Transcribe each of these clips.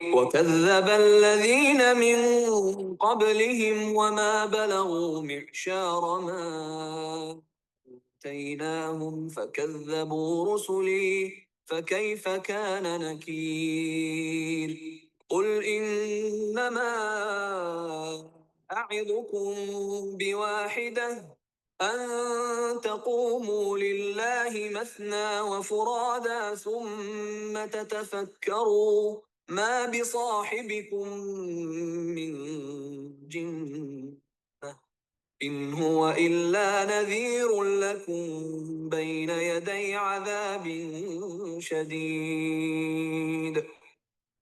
وكذب الذين من قبلهم وما بلغوا معشار ما آتيناهم فكذبوا رسلي فكيف كان نكير قل إنما أعظكم بواحدة أن تقوموا لله مثنى وفرادا ثم تتفكروا ما بصاحبكم من جنة إن هو إلا نذير لكم بين يدي عذاب شديد.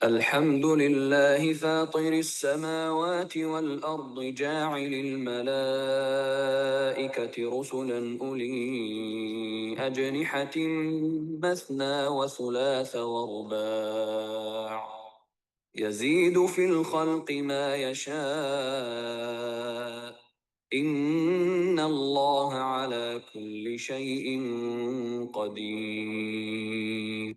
الحمد لله فاطر السماوات والأرض جاعل الملائكة رسلا أولي أجنحة مثنى وثلاث ورباع يزيد في الخلق ما يشاء إن الله على كل شيء قدير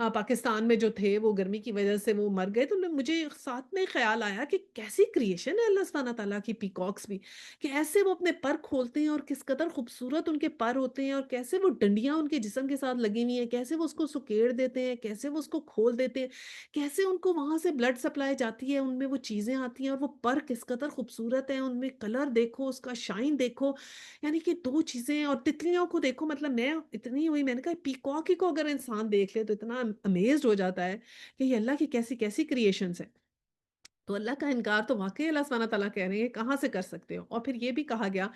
پاکستان میں جو تھے وہ گرمی کی وجہ سے وہ مر گئے، تو مجھے ساتھ میں خیال آیا کہ کیسی کریشن ہے اللہ سبحانہ تعالیٰ کی پیکاکس بھی، کہ ایسے وہ اپنے پر کھولتے ہیں اور کس قدر خوبصورت ان کے پر ہوتے ہیں، اور کیسے وہ ڈنڈیاں ان کے جسم کے ساتھ لگی ہوئی ہیں، کیسے وہ اس کو سکیڑ دیتے ہیں، کیسے وہ اس کو کھول دیتے ہیں، کیسے ان کو وہاں سے بلڈ سپلائی جاتی ہے، ان میں وہ چیزیں آتی ہیں، اور وہ پر کس قدر خوبصورت ہیں، ان میں کلر دیکھو، اس کا شائن دیکھو، یعنی کہ 2 چیزیں، اور تتلیوں کو دیکھو، مطلب میں اتنی ہوئی، میں نے کہا پیکاک ہی کو اگر انسان دیکھ لے تو اتنا امیزڈ ہو جاتا ہے کہ یہ اللہ کی کیسی کیسی کریشنز ہیں۔ تو اللہ کا انکار تو واقعی اللہ سبحانہ تعالیٰ کہہ رہے ہیں، کہاں سے کر سکتے ہو؟ اور پھر یہ بھی کہا گیا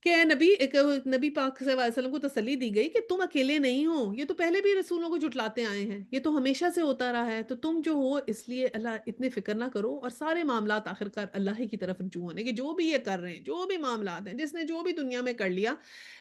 کہ اے نبی، ایک نبی پاک صلی اللہ علیہ وسلم کو تسلی دی گئی کہ تم اکیلے نہیں ہو، یہ تو پہلے بھی رسولوں کو جھٹلاتے آئے ہیں، یہ تو ہمیشہ سے ہوتا رہا ہے، تو تم جو ہو اس لیے اللہ اتنی فکر نہ کرو، اور سارے معاملات آخرکار اللہ ہی کی طرف رجوع ہونے کے، جو بھی یہ کر رہے ہیں، جو بھی معاملات ہیں، جس نے جو بھی دنیا میں کر لیا،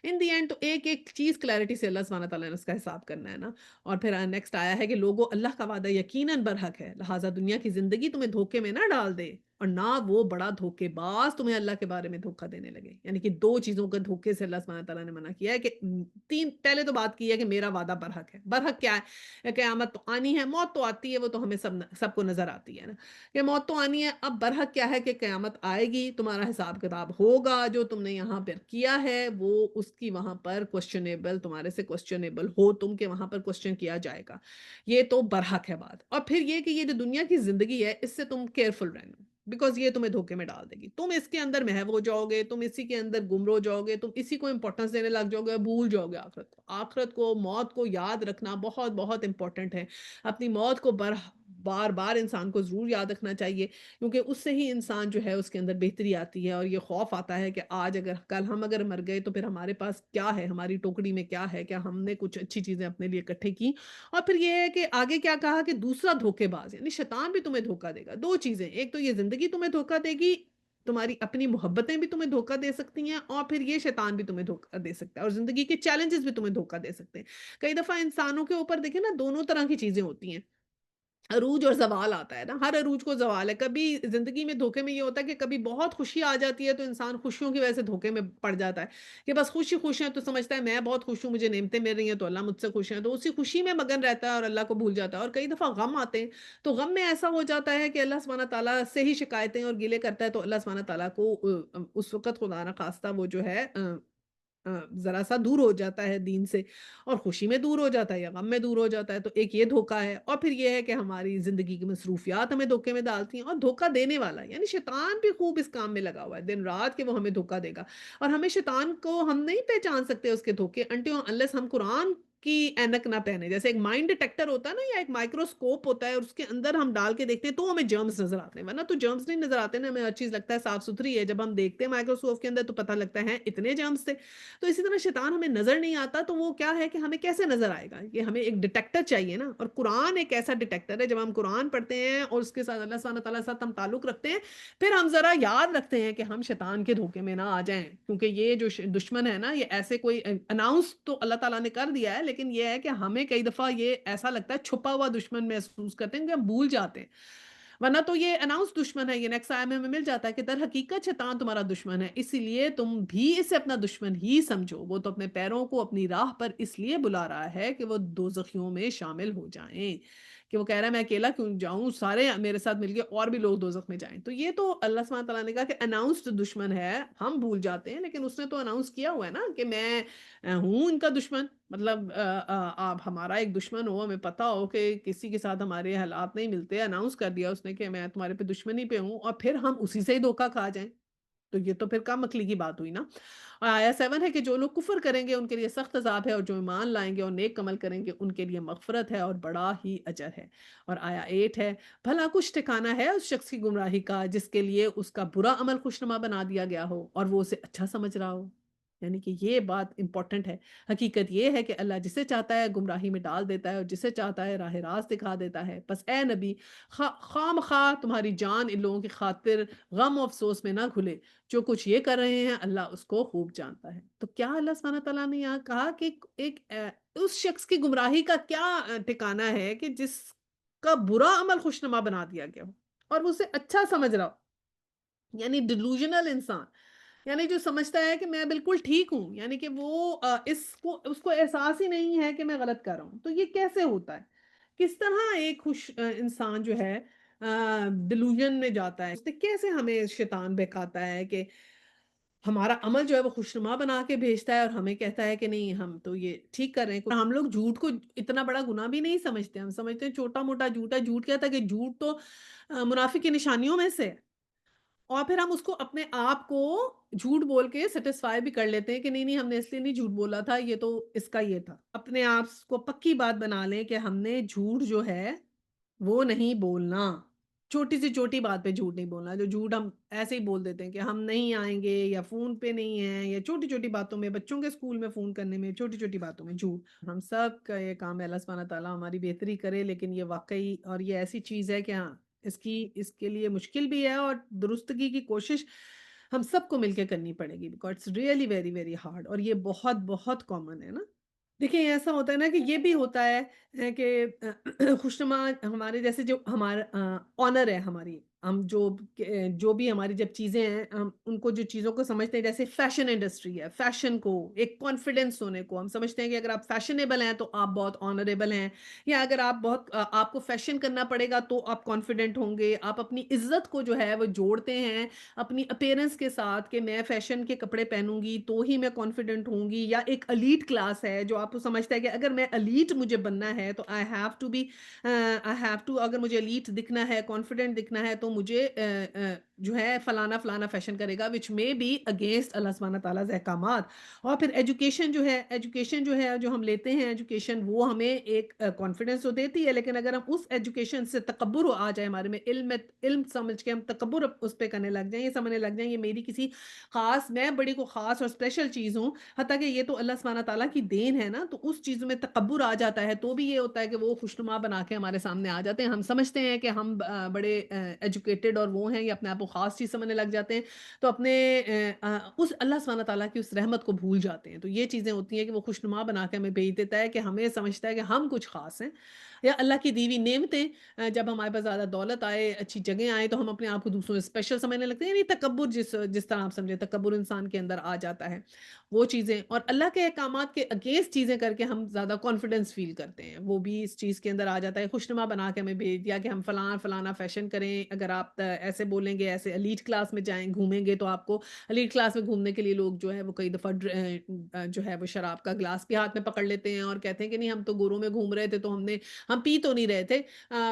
ان دی اینڈ تو ایک ایک چیز کلیئرٹی سے اللہ سبحانہ تعالیٰ نے اس کا حساب کرنا ہے نا۔ اور پھر نیکسٹ آیا ہے کہ لوگوں، اللہ کا وعدہ یقیناً برحق ہے، لہٰذا دنیا کی زندگی تمہیں دھوکے میں نہ ڈال دے، اور نہ وہ بڑا دھوکے باز تمہیں اللہ کے بارے میں دھوکا دینے لگے۔ یعنی کہ 2 چیزوں کا دھوکے سے اللہ سبحانہ تعالیٰ نے منع کیا ہے کہ 3 پہلے تو بات کی ہے کہ میرا وعدہ برحق ہے۔ برحق کیا ہے؟ قیامت تو آنی ہے، موت تو آتی ہے، وہ تو ہمیں سب کو نظر آتی ہے نا، کہ موت تو آنی ہے۔ اب برحق کیا ہے کہ قیامت آئے گی، تمہارا حساب کتاب ہوگا، جو تم نے یہاں پر کیا ہے وہ اس کی وہاں پر کوسچنیبل، تمہارے سے کوسچنیبل ہو تم، کے وہاں پر کوسچن کیا جائے گا۔ یہ تو برحق ہے بات۔ اور پھر یہ کہ یہ جو دنیا کی زندگی ہے اس سے تم کیئرفل رہنا، بیکاز یہ تمہیں دھوکے میں ڈال دے گی، تم اس کے اندر محو ہو جاؤ گے، تم اسی کے اندر گم ہو جاؤ گے، تم اسی کو امپورٹنس دینے لگ جاؤ گے، بھول جاؤ گے آخرت کو۔ آخرت کو، موت کو یاد رکھنا بہت بہت امپورٹنٹ ہے۔ اپنی موت کو بار بار انسان کو ضرور یاد رکھنا چاہیے، کیونکہ اس سے ہی انسان جو ہے اس کے اندر بہتری آتی ہے، اور یہ خوف آتا ہے کہ آج اگر کل ہم اگر مر گئے تو پھر ہمارے پاس کیا ہے، ہماری ٹوکری میں کیا ہے، کیا ہم نے کچھ اچھی چیزیں اپنے لیے اکٹھے کی۔ اور پھر یہ ہے کہ آگے کیا کہا کہ دوسرا دھوکے باز، یعنی شیطان بھی تمہیں دھوکا دے گا۔ 2 چیزیں، ایک تو یہ زندگی تمہیں دھوکا دے گی، تمہاری اپنی محبتیں بھی تمہیں دھوکا دے سکتی ہیں، اور پھر یہ شیطان بھی تمہیں دھوکا دے سکتا ہے، اور زندگی کے چیلنجز بھی تمہیں دھوکا دے سکتے ہیں۔ کئی دفعہ انسانوں کے اوپر دیکھیں نا، دونوں طرح کی چیزیں ہوتی ہیں، عروج اور زوال آتا ہے نا، ہر عروج کو زوال ہے۔ کبھی زندگی میں دھوکے میں یہ ہوتا ہے کہ کبھی بہت خوشی آ جاتی ہے تو انسان خوشیوں کی وجہ سے دھوکے میں پڑ جاتا ہے، کہ بس خوشی خوش ہیں تو سمجھتا ہے میں بہت خوش ہوں، مجھے نعمتیں مل رہی ہیں تو اللہ مجھ سے خوش ہیں، تو اسی خوشی میں مگن رہتا ہے اور اللہ کو بھول جاتا ہے۔ اور کئی دفعہ غم آتے ہیں تو غم میں ایسا ہو جاتا ہے کہ اللہ سبحانہ تعالیٰ سے ہی شکایتیں اور گلے کرتا ہے، تو اللہ سبحانہ تعالیٰ کو اس وقت خدا نہ خواستہ وہ جو ہے ذرا سا دور ہو جاتا ہے دین سے، اور خوشی میں دور ہو جاتا ہے یا غم میں دور ہو جاتا ہے، تو ایک یہ دھوکا ہے۔ اور پھر یہ ہے کہ ہماری زندگی کی مصروفیات ہمیں دھوکے میں ڈالتی ہیں، اور دھوکا دینے والا یعنی شیطان بھی خوب اس کام میں لگا ہوا ہے دن رات، کہ وہ ہمیں دھوکا دے گا، اور ہمیں شیطان کو ہم نہیں پہچان سکتے اس کے دھوکے انٹل انلیس ہم قرآن کی اینک نہ پہنے۔ جیسے ایک مائنڈ ڈیٹیکٹر ہوتا ہے نا، یا ایک مائکروسکوپ ہوتا ہے، اور اس کے اندر ہم ڈال کے دیکھتے ہیں تو ہمیں جرمز نظر آتے ہیں، ورنہ تو جرمز نہیں نظر آتے نا، ہمیں ہر چیز لگتا ہے صاف ستھری ہے، جب ہم دیکھتے ہیں مائکروسکوپ کے اندر تو پتہ لگتا ہے اتنے جرمز تھے۔ تو اسی طرح شیطان ہمیں نظر نہیں آتا، تو وہ کیا ہے کہ ہمیں کیسے نظر آئے گا؟ یہ ہمیں ایک ڈیٹیکٹر چاہیے نا، اور قرآن ایک ایسا ڈیٹیکٹر ہے۔ جب ہم قرآن پڑھتے ہیں اور اس کے ساتھ اللہ سبحانہ تعالیٰ کے ساتھ ہم تعلق رکھتے ہیں، پھر ہم ذرا یاد رکھتے ہیں کہ ہم شیطان کے دھوکے میں نہ آ جائیں، کیونکہ یہ جو دشمن ہے نا، یہ ایسے کوئی اناؤنس تو اللہ تعالیٰ نے کر دیا ہے، لیکن یہ ہے کہ ہمیں کئی دفعہ یہ ایسا لگتا ہے چھپا ہوا دشمن محسوس کرتے ہیں کہ ہم بھول جاتے ہیں، ورنہ تو یہ اناؤنس دشمن ہے۔ یہ نیکسٹ آئے میں ہمیں مل جاتا ہے کہ در حقیقت شیطان تمہارا دشمن ہے، اسی لیے تم بھی اسے اپنا دشمن ہی سمجھو، وہ تو اپنے پیروں کو اپنی راہ پر اس لیے بلا رہا ہے کہ وہ دوزخیوں میں شامل ہو جائیں، کہ وہ کہہ رہا ہے میں اکیلا کیوں جاؤں، سارے میرے ساتھ مل کے اور بھی لوگ دوزخ میں جائیں۔ تو یہ تو اللہ سبحانہ تعالیٰ نے کہا کہ اناؤنسڈ دشمن ہے، ہم بھول جاتے ہیں، لیکن اس نے تو اناؤنس کیا ہوا ہے نا کہ میں ہوں ان کا دشمن۔ مطلب آپ ہمارا ایک دشمن ہو، ہمیں پتا ہو کہ کسی کے ساتھ ہمارے حالات نہیں ملتے، اناؤنس کر دیا اس نے کہ میں تمہارے پہ دشمنی پہ ہوں، اور پھر ہم اسی سے ہی دھوکا کھا جائیں، تو یہ تو پھر کم عقلی کی بات ہوئی نا۔ اور آیا 7 ہے کہ جو لوگ کفر کریں گے ان کے لیے سخت عذاب ہے، اور جو ایمان لائیں گے اور نیک عمل کریں گے ان کے لیے مغفرت ہے اور بڑا ہی اجر ہے۔ اور آیا 8 ہے، بھلا کچھ ٹھکانہ ہے اس شخص کی گمراہی کا جس کے لیے اس کا برا عمل خوشنما بنا دیا گیا ہو اور وہ اسے اچھا سمجھ رہا ہو۔ یعنی کہ یہ بات امپورٹنٹ ہے۔ حقیقت یہ ہے کہ اللہ جسے چاہتا ہے گمراہی میں ڈال دیتا ہے، اور جسے چاہتا ہے راہ راست دکھا دیتا ہے۔ بس اے نبی، خواہ مخواہ تمہاری جان ان لوگوں کی خاطر غم و افسوس میں نہ گھلے، جو کچھ یہ کر رہے ہیں اللہ اس کو خوب جانتا ہے۔ تو کیا اللہ سبحانہ تعالیٰ نے یہاں کہا کہ اس شخص کی گمراہی کا کیا ٹھکانہ ہے کہ جس کا برا عمل خوشنما بنا دیا گیا ہو اور وہ اسے اچھا سمجھ رہا ہو، یعنی ڈیلوژنل انسان، یعنی جو سمجھتا ہے کہ میں بالکل ٹھیک ہوں، یعنی کہ وہ اس کو احساس ہی نہیں ہے کہ میں غلط کر رہا ہوں۔ تو یہ کیسے ہوتا ہے؟ کس طرح ایک خوش انسان جو ہے ڈیلوژن میں جاتا ہے، اس نے کیسے ہمیں شیطان بہکاتا ہے کہ ہمارا عمل جو ہے وہ خوشنما بنا کے بھیجتا ہے اور ہمیں کہتا ہے کہ نہیں ہم تو یہ ٹھیک کر رہے ہیں۔ ہم لوگ جھوٹ کو اتنا بڑا گناہ بھی نہیں سمجھتے، ہم سمجھتے ہیں چھوٹا موٹا جھوٹ ہے۔ جھوٹ کیا تھا کہ جھوٹ تو منافق کی نشانیوں میں سے ہے، اور پھر ہم اس کو اپنے آپ کو جھوٹ بول کے سیٹسفائی بھی کر لیتے ہیں کہ نہیں نہیں ہم نے اس لیے نہیں جھوٹ بولا تھا، یہ تو اس کا یہ تھا۔ اپنے آپ کو پکی بات بنا لیں کہ ہم نے جھوٹ جو ہے وہ نہیں بولنا، چھوٹی سی چھوٹی بات پہ جھوٹ نہیں بولنا، جو جھوٹ ہم ایسے ہی بول دیتے ہیں کہ ہم نہیں آئیں گے یا فون پہ نہیں ہیں، یا چھوٹی چھوٹی باتوں میں بچوں کے اسکول میں فون کرنے میں چھوٹی چھوٹی باتوں میں جھوٹ۔ ہم سب کا یہ کام ہے اللہ سبحانہ تعالیٰ ہماری بہتری کرے، لیکن یہ واقعی اور یہ ایسی چیز ہے کہ ہاں اس کے لیے مشکل بھی ہے، اور درستگی کی کوشش ہم سب کو مل کے کرنی پڑے گی، because it's really very very hard, اور یہ بہت بہت کامن ہے نا۔ دیکھیں ایسا ہوتا ہے نا کہ یہ بھی ہوتا ہے کہ خوشنما ہمارے جیسے جو ہمارا آنر ہے ہماری، ہم جو بھی ہماری جب چیزیں ہیں ہم ان کو جو چیزوں کو سمجھتے ہیں، جیسے فیشن انڈسٹری ہے، فیشن کو ایک کانفیڈنس ہونے کو ہم سمجھتے ہیں کہ اگر آپ فیشنیبل ہیں تو آپ بہت آنریبل ہیں، یا اگر آپ بہت آپ کو فیشن کرنا پڑے گا تو آپ کانفیڈنٹ ہوں گے، آپ اپنی عزت کو جو ہے وہ جوڑتے ہیں اپنی اپیرنس کے ساتھ کہ میں فیشن کے کپڑے پہنوں گی تو ہی میں کانفیڈنٹ ہوں گی، یا ایک الیٹ کلاس ہے جو آپ کو سمجھتا ہے کہ اگر میں الیٹ مجھے بننا ہے تو آئی ہیو ٹو، اگر مجھے الیٹ دکھنا ہے کانفیڈنٹ دکھنا ہے تو مجھے جو ہے فلانا فلانا فیشن کرے گا وچ میں بی اگینسٹ اللہ سبحانہ تعالیٰ احکامات۔ اور پھر ایجوکیشن جو ہے جو ہم لیتے ہیں ایجوکیشن، وہ ہمیں ایک کانفیڈنس تو دیتی ہے، لیکن اگر ہم اس ایجوکیشن سے تکبر آ جائے ہمارے میں، علم سمجھ کے ہم تکبر اس پہ کرنے لگ جائیں، یہ سمجھنے لگ جائیں یہ میری کسی خاص، میں بڑی کو خاص اور اسپیشل چیز ہوں، حتیٰ کہ یہ تو اللہ سبحانہ تعالیٰ کی دین ہے نا، تو اس چیز میں تکبر آ جاتا ہے تو بھی یہ ہوتا ہے کہ وہ خوشنما بنا کے ہمارے سامنے آ جاتے ہیں، ہم سمجھتے ہیں کہ ہم بڑے ایجوکیٹڈ اور وہ ہیں، یا اپنے آپ کو خاص چیز سمجھنے لگ جاتے ہیں، تو اپنے اس اللہ سبحانہ تعالیٰ کی اس رحمت کو بھول جاتے ہیں۔ تو یہ چیزیں ہوتی ہیں کہ وہ خوشنما بنا کے ہمیں بھیج دیتا ہے کہ ہمیں سمجھتا ہے کہ ہم کچھ خاص ہیں، یا اللہ کی دی ہوئی نعمتیں جب ہمارے پاس زیادہ دولت آئے، اچھی جگہیں آئیں، تو ہم اپنے آپ کو دوسروں سے اسپیشل سمجھنے لگتے ہیں، یعنی تکبر جس طرح آپ سمجھے تکبر انسان کے اندر آ جاتا ہے، وہ چیزیں اور اللہ کے احکامات کے اگینسٹ چیزیں کر کے ہم زیادہ کانفیڈنس فیل کرتے ہیں، وہ بھی اس چیز کے اندر آ جاتا ہے۔ خوشنما بنا کے ہمیں بھیج دیا کہ ہم فلاں فلانا فیشن کریں، اگر آپ ایسے بولیں گے، ایسے ایلیٹ کلاس میں جائیں گھومیں گے تو آپ کو ایلیٹ کلاس میں گھومنے کے لیے لوگ جو ہے وہ کئی دفعہ جو ہے وہ شراب کا گلاس بھی ہاتھ میں پکڑ لیتے ہیں اور کہتے ہیں کہ نہیں ہم تو گوروں میں گھوم رہے تھے، تو ہم پی تو نہیں رہے تھے،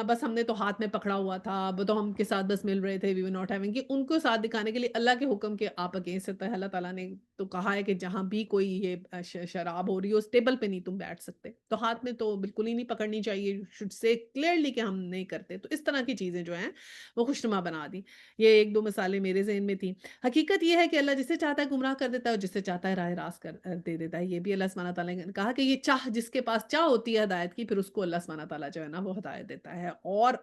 بس ہم نے تو ہاتھ میں پکڑا ہوا تھا، وہ تو ہم کے ساتھ بس مل رہے تھے، وی ور ناٹ ہیونگ، کہ ان کو ساتھ دکھانے کے لیے اللہ کے حکم کے آپ اگینسٹ ہے۔ اللہ تعالیٰ نے تو کہا ہے کہ جہاں بھی کوئی یہ شراب ہو رہی ہو اس ٹیبل پہ نہیں تم بیٹھ سکتے، تو ہاتھ میں تو بالکل ہی نہیں پکڑنی چاہیے، شوڈ سے کلیئرلی کہ ہم نہیں کرتے۔ تو اس طرح کی چیزیں جو ہیں وہ خوشنما بنا دی۔ یہ ایک دو مثالیں میرے ذہن میں تھیں۔ حقیقت یہ ہے کہ اللہ جسے چاہتا ہے گمراہ کر دیتا ہے اور جسے چاہتا ہے راہ راست دے دیتا ہے۔ یہ بھی اللہ سبحانہ تعالیٰ نے کہا کہ یہ جس کے پاس چاہ ہوتی ہے ہدایت کی، پھر اس کو اللہ سبحانہ تعالیٰ جو ہے نا وہ ہدایت دیتا ہے۔ اور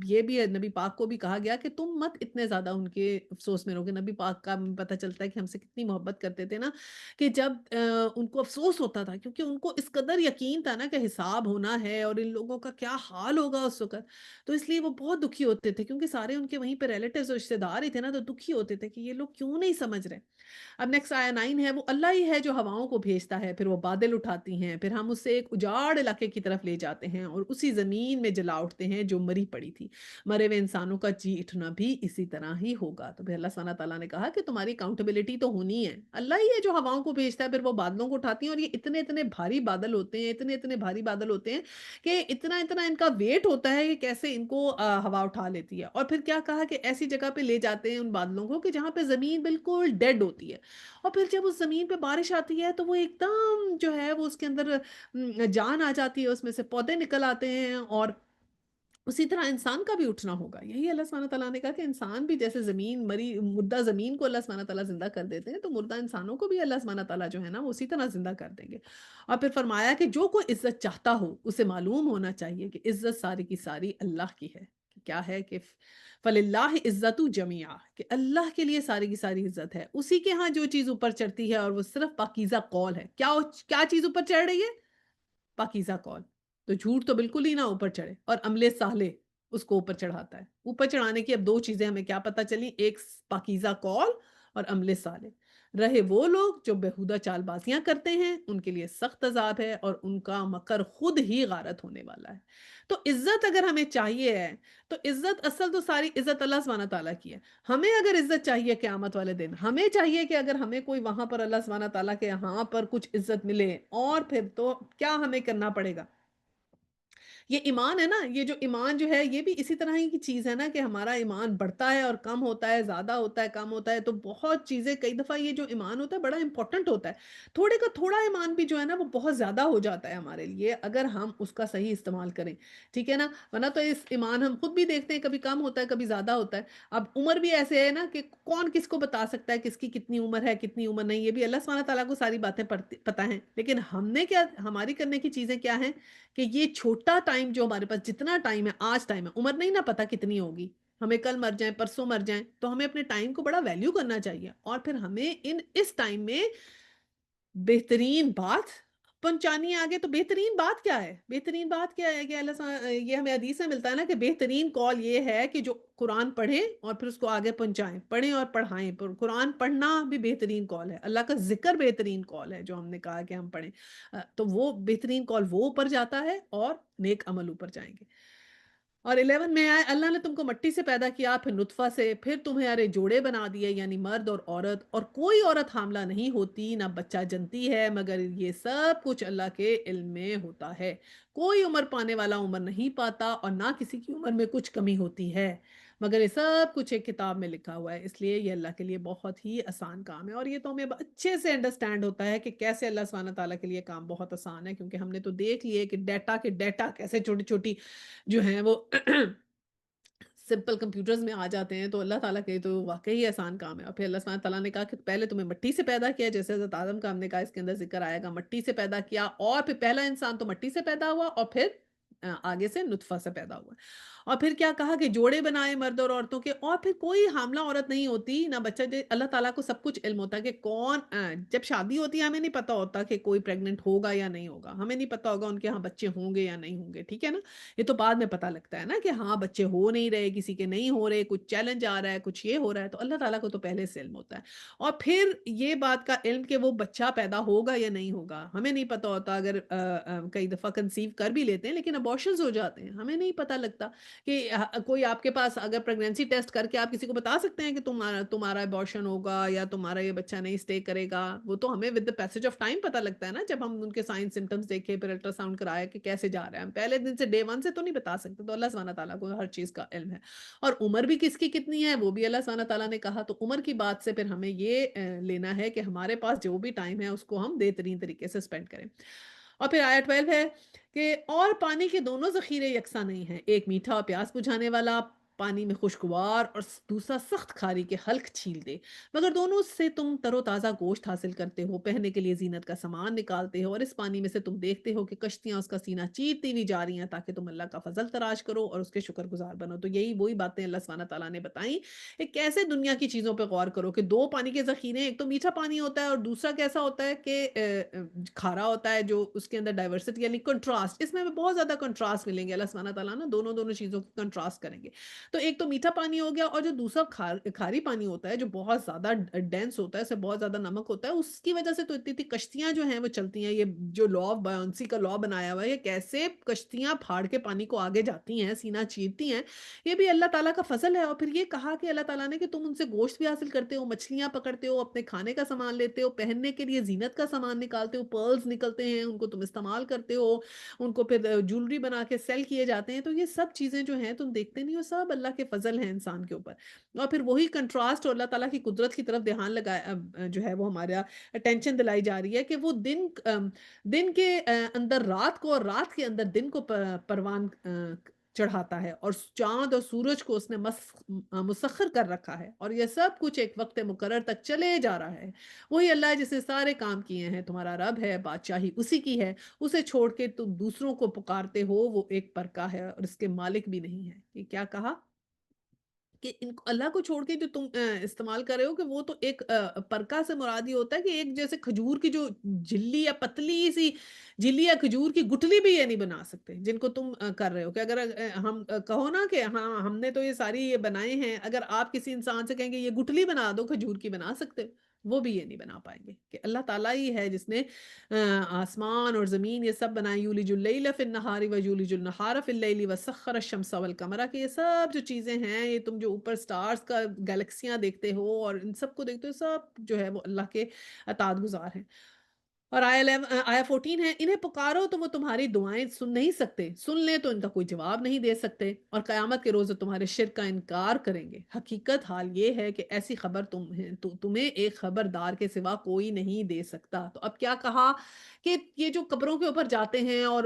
یہ بھی نبی پاک کو بھی کہا گیا کہ تم مت اتنے زیادہ ان کے افسوس میں رہو گے۔ نبی پاک کا پتہ چلتا ہے کہ ہم سے کتنی محبت کرتے تھے نا، کہ جب ان کو افسوس ہوتا تھا کیونکہ ان کو اس قدر یقین تھا نا کہ حساب ہونا ہے اور ان لوگوں کا کیا حال ہوگا اس وقت، تو اس لیے وہ بہت دکھی ہوتے تھے، کیونکہ سارے ان کے وہیں پہ ریلیٹیوز اور رشتے دار ہی تھے نا، تو دکھی ہوتے تھے کہ یہ لوگ کیوں نہیں سمجھ رہے۔ اب نیکسٹ آیا 9 ہے، وہ اللہ ہی ہے جو ہواؤں کو بھیجتا ہے، پھر وہ بادل اٹھاتی ہیں، پھر ہم اسے ایک اجاڑ علاقے کی طرف لے جاتے ہیں اور اسی زمین میں جلا اٹھتے ہیں جو مری پڑی تھی۔ مرے ہوئے انسانوں کا جی اٹھنا بھی اسی طرح ہی ہوگا۔ تو پھر اللہ سبحانہ تعالیٰ نے کہا کہ تمہاری اکاؤنٹیبلٹی تو ہونی ہے، اللہ ہی ہے جو ہواؤں کو بھیجتا ہے، پھر وہ بادلوں کو اٹھاتی ہیں، اور یہ اتنے اتنے بھاری بادل ہوتے ہیں، اتنے اتنے بھاری بادل ہوتے ہیں کہ اتنا اتنا ان کا ویٹ ہوتا ہے کہ کیسے ان کو ہوا اٹھا لیتی ہے۔ اور پھر کیا کہا کہ ایسی جگہ پہ لے جاتے ہیں ان بادلوں کو کہ جہاں پہ زمین بالکل ڈیڈ ہوتی ہے، اور پھر جب اس زمین پہ بارش آتی ہے تو وہ ایک دم جو ہے وہ اس کے اندر جان آ جاتی ہے، اس میں سے پودے نکل آتے ہیں، اور اسی طرح انسان کا بھی اٹھنا ہوگا۔ یہی اللہ سبحانہ تعالیٰ نے کہا کہ انسان بھی جیسے زمین مردہ زمین کو اللہ سبحانہ تعالیٰ زندہ کر دیتے ہیں، تو مردہ انسانوں کو بھی اللہ سبحانہ تعالیٰ جو ہے نا وہ اسی طرح زندہ کر دیں گے۔ اور پھر فرمایا کہ جو کوئی عزت چاہتا ہو اسے معلوم ہونا چاہیے کہ عزت ساری کی ساری اللہ کی ہے۔ کہ کیا ہے کہ فَلِلَّهِ عِزَّتُ جَمِيعًا، کہ اللہ کے لیے ساری کی ساری عزت ہے، اسی کے ہاں جو چیز اوپر چڑھتی ہے اور وہ صرف پاکیزہ قول ہے۔ کیا چیز اوپر چڑھ رہی ہے؟ پاکیزہ قول۔ تو جھوٹ تو بالکل ہی نہ اوپر چڑھے، اور عمل صالح اس کو اوپر چڑھاتا ہے۔ اوپر چڑھانے کی اب دو چیزیں ہمیں کیا پتہ چلی، ایک پاکیزہ قول اور عمل صالح۔ رہے وہ لوگ جو بیہودہ چال بازیاں کرتے ہیں، ان کے لیے سخت عذاب ہے اور ان کا مکر خود ہی غارت ہونے والا ہے۔ تو عزت اگر ہمیں چاہیے ہے، تو عزت اصل تو ساری عزت اللہ سبحانہ تعالیٰ کی ہے۔ ہمیں اگر عزت چاہیے قیامت والے دن، ہمیں چاہیے کہ اگر ہمیں کوئی وہاں پر اللہ سبحانہ تعالیٰ کے یہاں پر کچھ عزت ملے، اور پھر تو کیا ہمیں کرنا پڑے گا؟ یہ ایمان ہے نا، یہ جو ایمان جو ہے یہ بھی اسی طرح ہی کی چیز ہے نا کہ ہمارا ایمان بڑھتا ہے اور کم ہوتا ہے، زیادہ ہوتا ہے، کم ہوتا ہے، تو بہت چیزیں کئی دفعہ یہ جو ایمان ہوتا ہے بڑا امپورٹنٹ ہوتا ہے۔ تھوڑے کا تھوڑا ایمان بھی جو ہے نا وہ بہت زیادہ ہو جاتا ہے ہمارے لیے اگر ہم اس کا صحیح استعمال کریں، ٹھیک ہے نا؟ ورنہ تو اس ایمان ہم خود بھی دیکھتے ہیں کبھی کم ہوتا ہے، کبھی زیادہ ہوتا ہے۔ اب عمر بھی ایسے ہے نا کہ کون کس کو بتا سکتا ہے کس کی کتنی عمر ہے، کتنی عمر نہیں، یہ بھی اللہ سبحانہ تعالیٰ کو ساری باتیں پتہ ہیں، لیکن ہم نے کیا، ہماری کرنے کی چیزیں کیا ہیں کہ یہ چھوٹا ٹائم جو ہمارے پاس جتنا ٹائم ہے، آج ٹائم ہے، عمر نہیں نا پتا کتنی ہوگی، ہمیں کل مر جائیں، پرسوں مر جائیں، تو ہمیں اپنے ٹائم کو بڑا ویلیو کرنا چاہیے، اور پھر ہمیں اس ٹائم میں بہترین بات پہنچانی ہے آگے۔ تو بہترین بات کیا ہے؟ بہترین بات کیا ہے کہ یہ ہمیں حدیث میں ملتا ہے نا کہ بہترین کال یہ ہے کہ جو قرآن پڑھیں اور پھر اس کو آگے پہنچائیں، پڑھیں اور پڑھائیں، قرآن پڑھنا بھی بہترین کال ہے، اللہ کا ذکر بہترین کال ہے جو ہم نے کہا کہ ہم پڑھیں، تو وہ بہترین کال وہ اوپر جاتا ہے اور نیک عمل اوپر جائیں گے۔ اور 11 میں آئے اللہ نے تم کو مٹی سے پیدا کیا، پھر نطفہ سے، پھر تمہارے جوڑے بنا دیے، یعنی مرد اور عورت، اور کوئی عورت حاملہ نہیں ہوتی نہ بچہ جنتی ہے مگر یہ سب کچھ اللہ کے علم میں ہوتا ہے۔ کوئی عمر پانے والا عمر نہیں پاتا اور نہ کسی کی عمر میں کچھ کمی ہوتی ہے، مگر یہ سب کچھ ایک کتاب میں لکھا ہوا ہے، اس لیے یہ اللہ کے لیے بہت ہی آسان کام ہے۔ اور یہ تو ہمیں اچھے سے انڈرسٹینڈ ہوتا ہے کہ کیسے اللہ سبحانہ تعالیٰ کے لیے کام بہت آسان ہے، کیونکہ ہم نے تو دیکھ لیے کہ ڈیٹا کے ڈیٹا کیسے چھوٹی چھوٹی جو ہیں وہ سمپل کمپیوٹرز میں آ جاتے ہیں، تو اللہ تعالیٰ کے تو واقعی آسان کام ہے۔ اور پھر اللہ سبحانہ تعالیٰ نے کہا کہ پہلے تمہیں مٹی سے پیدا کیا، جیسے حضرت آدم کا ہم نے کہا اس کے اندر ذکر آئے گا، مٹی سے پیدا کیا، اور پھر پہلا انسان تو مٹی سے پیدا ہوا، اور پھر آگے سے نطفہ سے پیدا ہوا، اور پھر کیا کہا کہ جوڑے بنائے مرد اور عورتوں کے، اور پھر کوئی حاملہ عورت نہیں ہوتی نہ بچہ اللہ تعالیٰ کو سب کچھ علم ہوتا ہے کہ کون جب شادی ہوتی ہے ہمیں نہیں پتا ہوتا کہ کوئی پریگننٹ ہوگا یا نہیں ہوگا، ہمیں نہیں پتا ہوگا ان کے ہاں بچے ہوں گے یا نہیں ہوں گے، ٹھیک ہے نا؟ یہ تو بعد میں پتہ لگتا ہے نا کہ ہاں بچے ہو نہیں رہے، کسی کے نہیں ہو رہے، کچھ چیلنج آ رہا ہے، کچھ یہ ہو رہا ہے، تو اللہ تعالیٰ کو تو پہلے سے علم ہوتا ہے۔ اور پھر یہ بات کا علم کہ وہ بچہ پیدا ہوگا یا نہیں ہوگا ہمیں نہیں پتا ہوتا، اگر کئی دفعہ کنسیو کر بھی لیتے ہیں لیکن ابارشنز ہو جاتے ہیں، ہمیں نہیں پتا لگتا کہ کوئی آپ کے پاس اگر پریگنینسی ٹیسٹ کر کے آپ کسی کو بتا سکتے ہیں کہ تمہارا ابارشن ہوگا یا تمہارا یہ بچہ نہیں اسٹے کرے گا، وہ تو ہمیں with the passage of time پتا لگتا ہے نا، جب ہم ان کے سائن سمٹمز دیکھے، پھر الٹرا ساؤنڈ کرایا کہ کیسے جا رہا ہے، ہم پہلے دن سے ڈے ون سے تو نہیں بتا سکتے، تو اللہ سبحانہ تعالیٰ کو ہر چیز کا علم ہے۔ اور عمر بھی کس کی کتنی ہے وہ بھی اللہ سبحانہ تعالیٰ نے کہا، تو عمر کی بات سے پھر ہمیں یہ لینا ہے کہ ہمارے پاس جو بھی ٹائم ہے اس کو ہم بہترین طریقے سے اسپینڈ کریں۔ اور پھر آیت 12 ہے کہ اور پانی کے دونوں ذخیرے یکساں نہیں ہیں، ایک میٹھا اور پیاس بجھانے والا پانی میں خوشگوار، اور دوسرا سخت کھاری کے حلق چھیل دے، مگر دونوں سے تم تر و تازہ گوشت حاصل کرتے ہو، پہننے کے لیے زینت کا سامان نکالتے ہو، اور اس پانی میں سے تم دیکھتے ہو کہ کشتیاں اس کا سینہ چیرتی ہوئی جا رہی ہیں تاکہ تم اللہ کا فضل تراش کرو اور اس کے شکر گزار بنو۔ تو یہی وہی باتیں اللہ سبحانہ تعالیٰ نے بتائیں کہ کیسے دنیا کی چیزوں پہ غور کرو کہ دو پانی کے ذخیرے ہیں، ایک تو میٹھا پانی ہوتا ہے اور دوسرا کیسا ہوتا ہے کہ کھارا ہوتا ہے، جو اس کے اندر ڈائیورسٹی یعنی کنٹراسٹ، اس میں ہمیں بہت زیادہ کنٹراسٹ ملیں گے، اللہ سبحانہ تعالیٰ نا دونوں چیزوں کی کنٹراسٹ کریں گے۔ تو ایک تو میٹھا پانی ہو گیا، اور جو دوسرا کھاری پانی ہوتا ہے جو بہت زیادہ ڈینس ہوتا ہے، اس سے بہت زیادہ نمک ہوتا ہے، اس کی وجہ سے تو اتنی کشتیاں جو ہیں وہ چلتی ہیں۔ یہ جو لا آف بایونسی کا لا بنایا ہوا ہے، یہ کیسے کشتیاں پھاڑ کے پانی کو آگے جاتی ہیں، سینہ چیرتی ہیں، یہ بھی اللہ تعالیٰ کا فضل ہے۔ اور پھر یہ کہا کہ اللہ تعالیٰ نے کہ تم ان سے گوشت بھی حاصل کرتے ہو، مچھلیاں پکڑتے ہو، اپنے کھانے کا سامان لیتے ہو، پہننے کے لیے زینت کا سامان نکالتے ہو، پرلز نکلتے ہیں، ان کو تم استعمال کرتے ہو، ان کو پھر جولری بنا کے سیل کیے جاتے ہیں، تو یہ سب چیزیں جو ہیں تم دیکھتے نہیں ہو، سب اللہ کے فضل ہیں انسان کے اوپر۔ اور پھر وہی کنٹراسٹ اور اللہ تعالیٰ کی قدرت کی طرف دھیان لگایا جو ہے وہ ہمارا اٹینشن دلائی جا رہی ہے کہ وہ دن کے اندر رات کو اور رات کے اندر دن کو پروان چڑھاتا ہے، اور چاند اور سورج کو اس نے مسخر کر رکھا ہے، اور یہ سب کچھ ایک وقت مقرر تک چلے جا رہا ہے۔ وہی اللہ ہے جس نے سارے کام کیے ہیں، تمہارا رب ہے، بادشاہی اسی کی ہے، اسے چھوڑ کے تم دوسروں کو پکارتے ہو، وہ ایک پر کا ہے اور اس کے مالک بھی نہیں ہے۔ یہ کیا کہا کہ اللہ کو چھوڑ کے جو تم استعمال کر رہے ہو، کہ وہ تو ایک پرکا سے مراد یہ ہوتا ہے کہ ایک جیسے کھجور کی جو جلی یا پتلی سی جلی یا کھجور کی گٹلی بھی یہ نہیں بنا سکتے جن کو تم کر رہے ہو، کہ اگر ہم کہو نا کہ ہاں ہم نے تو یہ ساری یہ بنائے ہیں، اگر آپ کسی انسان سے کہیں گے یہ گٹلی بنا دو کھجور کی، بنا سکتے ہو؟ وہ بھی یہ نہیں بنا پائیں گے کہ اللہ تعالیٰ ہی ہے جس نے آسمان اور زمین یہ سب بنائے، یولج اللیل فی النہار و یولج النہار فی اللیل وسخر الشمس والقمر، کہ یہ سب جو چیزیں ہیں، یہ تم جو اوپر سٹارز کا گلیکسیاں دیکھتے ہو اور ان سب کو دیکھتے ہو، سب جو ہے وہ اللہ کے اطاعت گزار ہیں۔ اور آیا 14 ہے، انہیں پکارو تو وہ تمہاری دعائیں سن نہیں سکتے، سن لیں تو ان کا کوئی جواب نہیں دے سکتے، اور قیامت کے روز وہ تمہارے شرک کا انکار کریں گے۔ حقیقت حال یہ ہے کہ ایسی خبر تمہیں ایک خبردار کے سوا کوئی نہیں دے سکتا۔ تو اب کیا کہا کہ یہ جو قبروں کے اوپر جاتے ہیں اور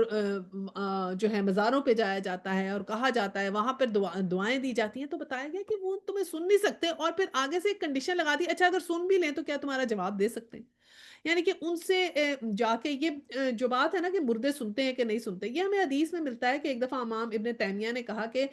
جو ہے مزاروں پہ جایا جاتا ہے اور کہا جاتا ہے وہاں پر دعائیں دی جاتی ہیں، تو بتایا گیا کہ وہ تمہیں سن نہیں سکتے، اور پھر آگے سے ایک کنڈیشن لگا دی، اچھا اگر سن بھی لیں تو کیا تمہارا جواب دے سکتے ہیں؟ یعنی کہ ان سے جا کے یہ جو بات ہے نا کہ مردے سنتے ہیں کہ نہیں سنتے، یہ ہمیں حدیث میں ملتا ہے کہ ایک دفعہ امام ابن تیمیہ نے کہا کہ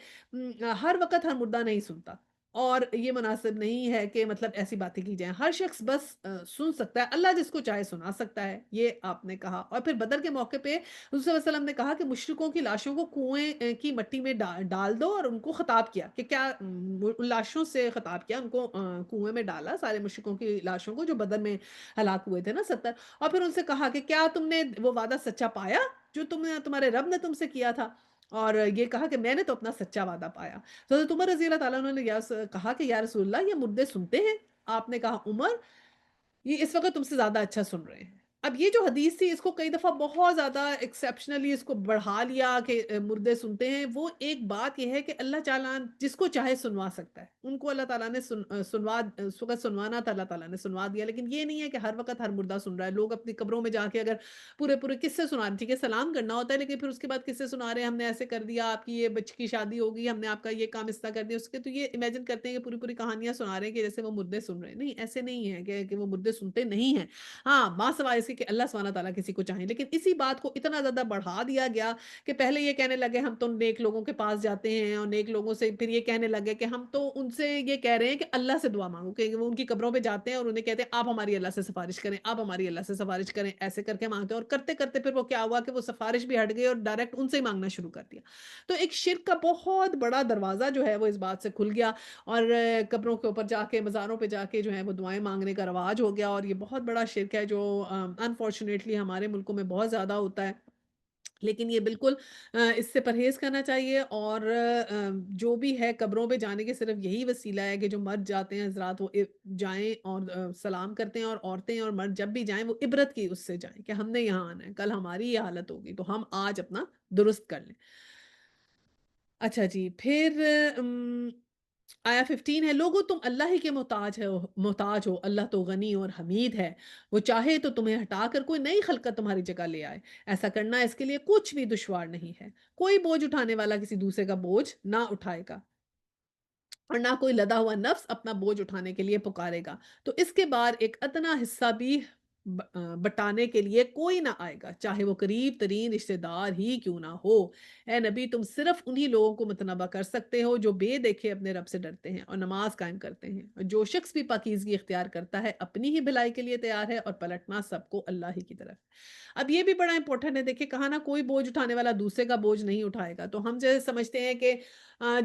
ہر وقت ہر مردہ نہیں سنتا، اور یہ مناسب نہیں ہے کہ مطلب ایسی باتیں کی جائیں، ہر شخص بس سن سکتا ہے، اللہ جس کو چاہے سنا سکتا ہے، یہ آپ نے کہا۔ اور پھر بدر کے موقع پہ حضور صلی اللہ علیہ وسلم نے کہا کہ مشرکوں کی لاشوں کو کنویں کی مٹی میں ڈال دو، اور ان کو خطاب کیا کہ کیا ان لاشوں سے خطاب کیا، ان کو کنویں میں ڈالا، سارے مشرکوں کی لاشوں کو جو بدر میں ہلاک ہوئے تھے نا 70، اور پھر ان سے کہا کہ کیا تم نے وہ وعدہ سچا پایا جو تمہارے رب نے تم سے کیا تھا؟ اور یہ کہا کہ میں نے تو اپنا سچا وعدہ پایا۔ تو حضرت عمر رضی اللہ تعالیٰ عنہ نے کہا کہ یا رسول اللہ، یہ مردے سنتے ہیں؟ آپ نے کہا عمر، یہ اس وقت تم سے زیادہ اچھا سن رہے ہیں۔ اب یہ جو حدیث تھی اس کو کئی دفعہ بہت زیادہ ایکسیپشنلی اس کو بڑھا لیا کہ مردے سنتے ہیں۔ وہ ایک بات یہ ہے کہ اللہ تعالیٰ جس کو چاہے سنوا سکتا ہے، ان کو اللہ تعالیٰ نے اس وقت سنوانا تھا، اللہ تعالیٰ نے سنوا دیا، لیکن یہ نہیں ہے کہ ہر وقت ہر مردہ سن رہا ہے۔ لوگ اپنی قبروں میں جا کے اگر پورے پورے قصے سنا رہے، ٹھیک ہے سلام کرنا ہوتا ہے، لیکن پھر اس کے بعد قصے سنا رہے ہیں، ہم نے ایسے کر دیا، آپ کی یہ بچی کی شادی ہوگی، ہم نے آپ کا یہ کام اس طرح کر دیا، اس کے تو یہ امیجن کرتے ہیں کہ پوری پوری کہانیاں سنا رہے ہیں کہ جیسے وہ مردے سن رہے ہیں۔ نہیں، ایسے نہیں ہے کہ وہ مردے سنتے نہیں ہیں۔ ہاں، ماں سوائے اس کے کہ اللہ سبحانہ تعالیٰ کسی کو چاہیں، لیکن اسی بات کو اتنا زیادہ بڑھا دیا گیا کہ پہلے یہ کہنے لگے ہم تو نیک لوگوں کے پاس جاتے ہیں، اور نیک لوگوں سے پھر یہ کہنے لگے کہ ہم تو ان سے یہ کہہ رہے ہیں کہ اللہ سے دعا مانگو، کہ وہ ان کی قبروں پہ جاتے ہیں اور انہیں کہتے ہیں آپ ہماری اللہ سے سفارش کریں، آپ ہماری اللہ سے سفارش کریں، ایسے کر کے مانگتے ہیں، اور کرتے کرتے پھر وہ کیا ہوا کہ وہ سفارش بھی ہٹ گئی اور ڈائریکٹ ان سے ہی مانگنا شروع کر دیا۔ تو ایک شرک کا بہت بڑا دروازہ جو ہے وہ اس بات سے کھل گیا، اور قبروں کے اوپر جا کے، مزاروں پہ جا کے جو ہے وہ دعائیں مانگنے کا رواج ہو گیا، اور یہ بہت بڑا شرک ہے جو انفارچونیٹلی ہمارے ملکوں میں بہت زیادہ ہوتا ہے۔ لیکن یہ بالکل اس سے پرہیز کرنا چاہیے، اور جو بھی ہے قبروں پہ جانے کے صرف یہی وسیلہ ہے کہ جو مرد جاتے ہیں حضرات وہ جائیں اور سلام کرتے ہیں، اور عورتیں اور مرد جب بھی جائیں وہ عبرت کی اس سے جائیں کہ ہم نے یہاں آنا ہے، کل ہماری یہ حالت ہوگی تو ہم آج اپنا درست کر لیں۔ اچھا جی، پھر آیا 15 ہے، لوگو تم اللہ ہی کے محتاج ہو، اللہ تو غنی اور حمید ہے، وہ چاہے تو تمہیں ہٹا کر کوئی نئی خلقت تمہاری جگہ لے آئے، ایسا کرنا اس کے لیے کچھ بھی دشوار نہیں ہے، کوئی بوجھ اٹھانے والا کسی دوسرے کا بوجھ نہ اٹھائے گا، اور نہ کوئی لدا ہوا نفس اپنا بوجھ اٹھانے کے لیے پکارے گا، تو اس کے بعد ایک ادنا حصہ بھی بٹانے کے لیے کوئی نہ آئے گا، چاہے وہ قریب ترین رشتہ دار ہی کیوں نہ ہو۔ اے نبی، تم صرف انہی لوگوں کو متنبہ کر سکتے ہو جو بے دیکھے اپنے رب سے ڈرتے ہیں اور نماز قائم کرتے ہیں، اور جو شخص بھی پاکیزگی اختیار کرتا ہے اپنی ہی بھلائی کے لیے تیار ہے، اور پلٹنا سب کو اللہ ہی کی طرف۔ اب یہ بھی بڑا امپورٹنٹ ہے، دیکھیں کہا نا کوئی بوجھ اٹھانے والا دوسرے کا بوجھ نہیں اٹھائے گا، تو ہم جیسے سمجھتے ہیں کہ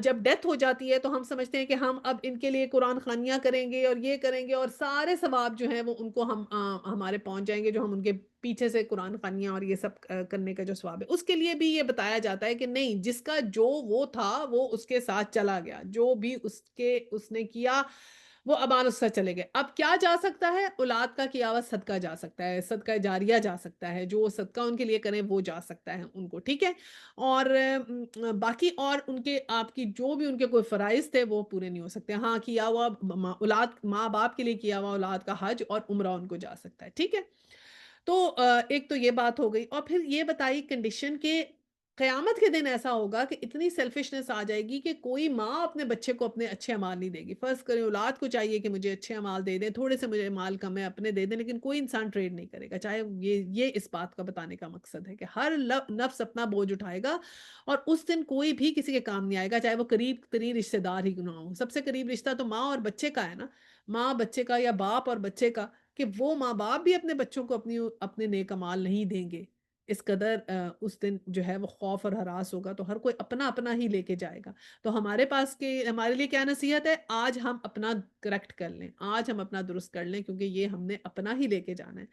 جب ڈیتھ ہو جاتی ہے تو ہم سمجھتے ہیں کہ ہم اب ان کے لیے قرآن خوانیاں کریں گے اور یہ کریں گے، اور سارے ثواب جو ہیں وہ ان کو ہمارے پہنچ جائیں گے، جو ہم ان کے پیچھے سے قرآن خوانیاں اور یہ سب کرنے کا جو ثواب ہے، اس کے لیے بھی یہ بتایا جاتا ہے کہ نہیں، جس کا جو وہ تھا وہ اس کے ساتھ چلا گیا، جو بھی اس نے کیا وہ ابان اس سے چلے گئے۔ اب کیا جا سکتا ہے؟ اولاد کا کیا ہوا صدقہ جا سکتا ہے، صدقہ جاریہ جا سکتا ہے، جو صدقہ ان کے لیے کریں وہ جا سکتا ہے ان کو، ٹھیک ہے؟ اور باقی اور ان کے آپ کی جو بھی ان کے کوئی فرائض تھے وہ پورے نہیں ہو سکتے۔ ہاں، کیا ہوا اولاد، ماں باپ کے لیے کیا ہوا اولاد کا حج اور عمرہ ان کو جا سکتا ہے، ٹھیک ہے؟ تو ایک تو یہ بات ہو گئی، اور پھر یہ بتائی کنڈیشن کہ قیامت کے دن ایسا ہوگا کہ اتنی سیلفشنس آ جائے گی کہ کوئی ماں اپنے بچے کو اپنے اچھے اعمال نہیں دے گی۔ فرض کریں اولاد کو چاہیے کہ مجھے اچھے اعمال دے دیں، تھوڑے سے مجھے مال کم ہے اپنے دے دیں، لیکن کوئی انسان ٹریڈ نہیں کرے گا، چاہے یہ اس بات کا بتانے کا مقصد ہے کہ ہر نفس اپنا بوجھ اٹھائے گا، اور اس دن کوئی بھی کسی کے کام نہیں آئے گا، چاہے وہ قریب ترین رشتہ دار ہی کیوں نہ ہو۔ سب سے قریب رشتہ تو ماں اور بچے کا ہے نا، ماں بچے کا یا باپ اور بچے کا، کہ وہ ماں باپ بھی اپنے بچوں کو اپنے نیک اعمال نہیں دیں گے، اس قدر اس دن جو ہے وہ خوف اور ہراس ہوگا، تو ہر کوئی اپنا ہی لے کے جائے گا۔ تو ہمارے لیے کیا نصیحت ہے؟ آج ہم اپنا کریکٹ کر لیں، آج ہم اپنا درست کر لیں، کیونکہ یہ ہم نے اپنا ہی لے کے جانا ہے۔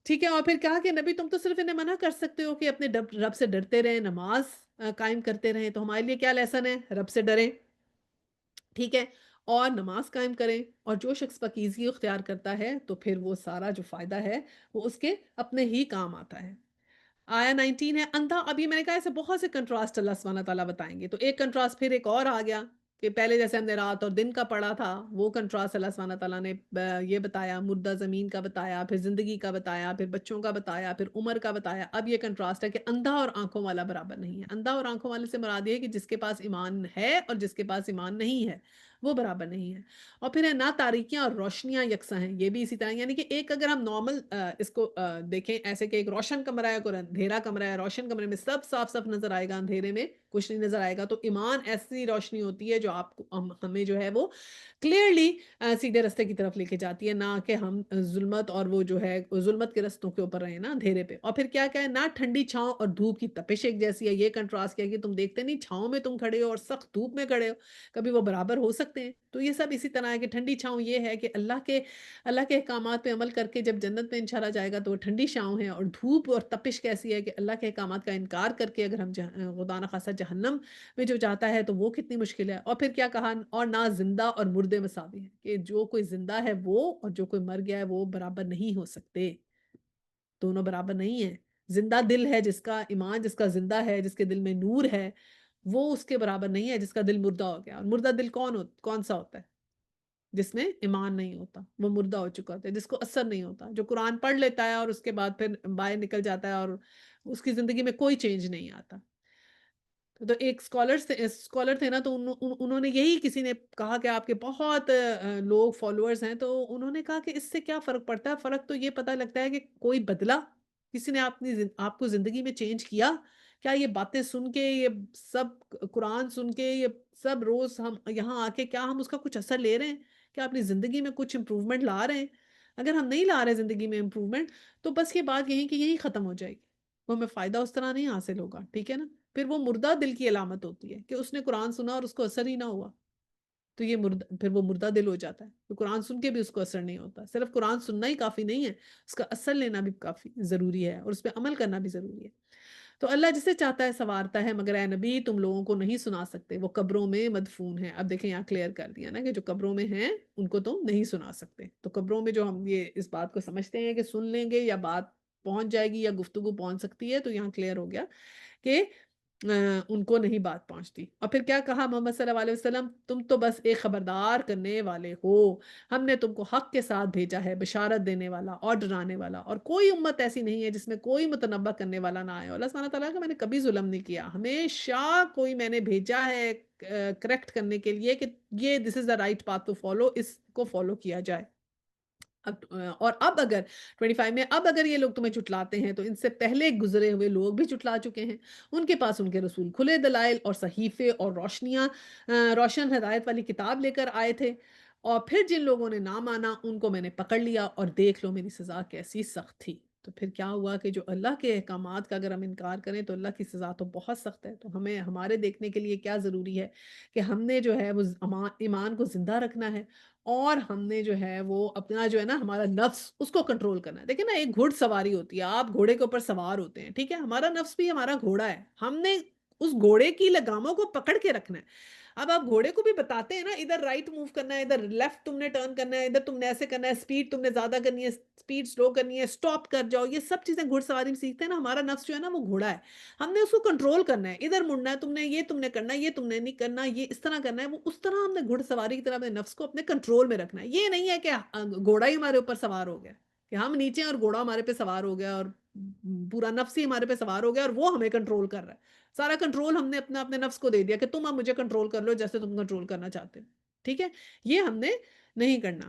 ٹھیک ہے، اور پھر کہا کہ نبی تم تو صرف انہیں منع کر سکتے ہو کہ اپنے رب سے ڈرتے رہیں، نماز قائم کرتے رہیں، تو ہمارے لیے کیا لیسن ہے؟ رب سے ڈریں، ٹھیک ہے، اور نماز قائم کریں، اور جو شخص پاکیزگی اختیار کرتا ہے تو پھر وہ سارا جو فائدہ ہے وہ اس کے اپنے ہی کام آتا ہے۔ آیا 19 ہے اندھا، اب یہ میں نے کہا ایسے بہت سے کنٹراسٹ اللہ سبحانہ تعالیٰ بتائیں گے، تو ایک کنٹراسٹ پھر ایک اور آ گیا کہ پہلے جیسے ہم نے رات اور دن کا پڑھا تھا، وہ کنٹراسٹ اللہ سبحانہ تعالیٰ نے یہ بتایا، مردہ زمین کا بتایا، پھر زندگی کا بتایا، پھر بچوں کا بتایا، پھر عمر کا بتایا۔ اب یہ کنٹراسٹ ہے کہ اندھا اور آنکھوں والا برابر نہیں ہے۔ اندھا اور آنکھوں والے سے مراد یہ ہے کہ جس کے پاس ایمان ہے اور جس کے پاس ایمان نہیں ہے وہ برابر نہیں ہے۔ اور پھر ہے نہ تاریکیاں اور روشنیاں یکساں ہیں، یہ بھی اسی طرح، یعنی کہ ایک اگر ہم نارمل اس کو دیکھیں ایسے کہ ایک روشن کمرہ ہے، کوئی اندھیرا کمرہ ہے، روشن کمرے میں سب صاف صاف نظر آئے گا، اندھیرے میں کچھ نہیں نظر آئے گا، تو ایمان ایسی روشنی ہوتی ہے جو آپ کو ہمیں جو ہے وہ کلیئرلی سیدھے رستے کی طرف لے کے جاتی ہے، نہ کہ ہم ظلمت اور وہ جو ہے ظلمت کے رستوں کے اوپر رہے نا اندھیرے پہ۔ اور پھر کیا ہے نہ ٹھنڈی چھاؤں اور دھوپ کی تپش ایک جیسی ہے، یہ کنٹراسٹ کیا کہ تم دیکھتے نہیں چھاؤں میں تم کھڑے ہو اور سخت دھوپ میں کھڑے ہو، کبھی وہ برابر ہو سکتے ہیں؟ تو یہ سب اسی طرح ہے کہ ٹھنڈی چھاؤں یہ ہے کہ اللہ کے احکامات پہ عمل کر کے جب جنت میں انشاءاللہ جائے گا تو وہ ٹھنڈی چھاؤں ہے، اور دھوپ اور تپش کیسی ہے کہ اللہ کے احکامات کا انکار کر کے اگر ہم خدا نخواستہ جہنم میں جو جاتا ہے تو وہ کتنی مشکل ہے۔ اور پھر کیا کہا، اور نہ زندہ اور مردے مساوی ہیں، کہ جو کوئی زندہ ہے وہ اور جو کوئی مر گیا ہے وہ برابر نہیں ہو سکتے، دونوں برابر نہیں ہیں۔ زندہ دل ہے جس کا ایمان، جس کا زندہ ہے، جس کے دل میں نور ہے، وہ اس کے برابر نہیں ہے جس کا دل مردہ ہو گیا۔ اور مردہ دل کون سا ہوتا ہے؟ جس میں ایمان نہیں ہوتا، وہ مردہ ہو چکا ہوتا ہے، جس کو اثر نہیں ہوتا، جو قرآن پڑھ لیتا ہے اور اس کے بعد پھر باہر نکل جاتا ہے اور اس کی زندگی میں کوئی چینج نہیں آتا۔ تو ایک اسکالر تھے نا، تو انہوں نے یہی، کسی نے کہا کہ آپ کے بہت لوگ فالوورز ہیں، تو انہوں نے کہا کہ اس سے کیا فرق پڑتا ہے؟ فرق تو یہ پتہ لگتا ہے کہ کوئی بدلا، کسی نے آپ کو زندگی میں چینج کیا کیا؟ یہ باتیں سن کے، یہ سب قرآن سن کے، یہ سب روز ہم یہاں آ کے کیا ہم اس کا کچھ اثر لے رہے ہیں؟ کیا اپنی زندگی میں کچھ امپروومنٹ لا رہے ہیں؟ اگر ہم نہیں لا رہے زندگی میں امپروومنٹ، تو بس یہ بات یہی کہ یہی ختم ہو جائے گی، وہ ہمیں فائدہ اس طرح نہیں حاصل ہوگا، ٹھیک ہے نا؟ پھر وہ مردہ دل کی علامت ہوتی ہے کہ اس نے قرآن سنا اور اس کو اثر ہی نہ ہوا، تو یہ پھر وہ مردہ دل ہو جاتا ہے، تو قرآن سن کے بھی اس کو اثر نہیں ہوتا۔ صرف قرآن سننا ہی کافی نہیں ہے، اس کا اثر لینا بھی کافی ضروری ہے اور اس پہ عمل کرنا بھی ضروری ہے۔ تو اللہ جسے چاہتا ہے سنوارتا ہے، مگر اے نبی تم لوگوں کو نہیں سنا سکتے، وہ قبروں میں مدفون ہیں۔ اب دیکھیں یہاں کلیئر کر دیا نا کہ جو قبروں میں ہیں ان کو تم نہیں سنا سکتے، تو قبروں میں جو ہم یہ اس بات کو سمجھتے ہیں کہ سن لیں گے یا بات پہنچ جائے گی یا گفتگو پہنچ سکتی ہے، تو یہاں کلیئر ہو گیا کہ ان کو نہیں بات پہنچتی۔ اور پھر کیا کہا محمد صلی اللہ علیہ وسلم، تم تو بس ایک خبردار کرنے والے ہو، ہم نے تم کو حق کے ساتھ بھیجا ہے، بشارت دینے والا اور ڈرانے والا، اور کوئی امت ایسی نہیں ہے جس میں کوئی متنبع کرنے والا نہ آئے۔ اللہ سبحانہ تعالیٰ کہ میں نے کبھی ظلم نہیں کیا، ہمیشہ کوئی میں نے بھیجا ہے کریکٹ کرنے کے لیے کہ یہ this is the right path to follow, اس کو فالو کیا جائے۔ اور اب اگر 25 میں، اب اگر یہ لوگ تمہیں جھٹلاتے ہیں تو ان سے پہلے گزرے ہوئے لوگ بھی جھٹلا چکے ہیں، ان کے پاس ان کے رسول کھلے دلائل اور صحیفے اور روشن ہدایت والی کتاب لے کر آئے تھے، اور پھر جن لوگوں نے نہ مانا ان کو میں نے پکڑ لیا، اور دیکھ لو میری سزا کیسی سخت تھی۔ تو پھر کیا ہوا کہ جو اللہ کے احکامات کا اگر ہم انکار کریں تو اللہ کی سزا تو بہت سخت ہے۔ تو ہمیں ہمارے دیکھنے کے لیے کیا ضروری ہے کہ ہم نے جو ہے وہ ایمان کو زندہ رکھنا ہے، اور ہم نے جو ہے وہ اپنا جو ہے نا ہمارا نفس اس کو کنٹرول کرنا ہے۔ دیکھیں نا ایک گھڑ سواری ہوتی ہے، آپ گھوڑے کے اوپر سوار ہوتے ہیں، ٹھیک ہے، ہمارا نفس بھی ہمارا گھوڑا ہے، ہم نے اس گھوڑے کی لگاموں کو پکڑ کے رکھنا ہے۔ اب آپ گھوڑے کو بھی بتاتے ہیں نا ادھر رائٹ موو کرنا ہے، ادھر لیفٹ تم نے ٹرن کرنا ہے، ادھر تم نے ایسے کرنا ہے، سپیڈ تم نے زیادہ کرنی ہے، سپیڈ سلو کرنی ہے، سٹاپ کر جاؤ، یہ سب چیزیں گھڑ سواری میں سیکھتے ہیں نا۔ ہمارا نفس جو ہے نا وہ گھوڑا ہے، ہم نے اس کو کنٹرول کرنا ہے، ادھر مڑنا ہے، تم نے کرنا ہے، یہ تم نے نہیں کرنا، یہ اس طرح کرنا ہے، وہ اس طرح ہم نے گھڑ سواری کی طرح اپنے نفس کو اپنے کنٹرول میں رکھنا ہے۔ یہ نہیں ہے کہ گھوڑا ہی ہمارے اوپر سوار ہو گیا، کہ ہم نیچے اور گھوڑا ہمارے پہ سوار ہو گیا، اور پورا نفس ہی ہمارے پہ سوار ہو گیا اور وہ ہمیں کنٹرول کر رہا ہے۔ سارا کنٹرول ہم نے اپنے نفس کو دے دیا کہ تم اب مجھے کنٹرول کر لو جیسے تم کنٹرول کرنا چاہتے ہو، ٹھیک ہے، یہ ہم نے نہیں کرنا۔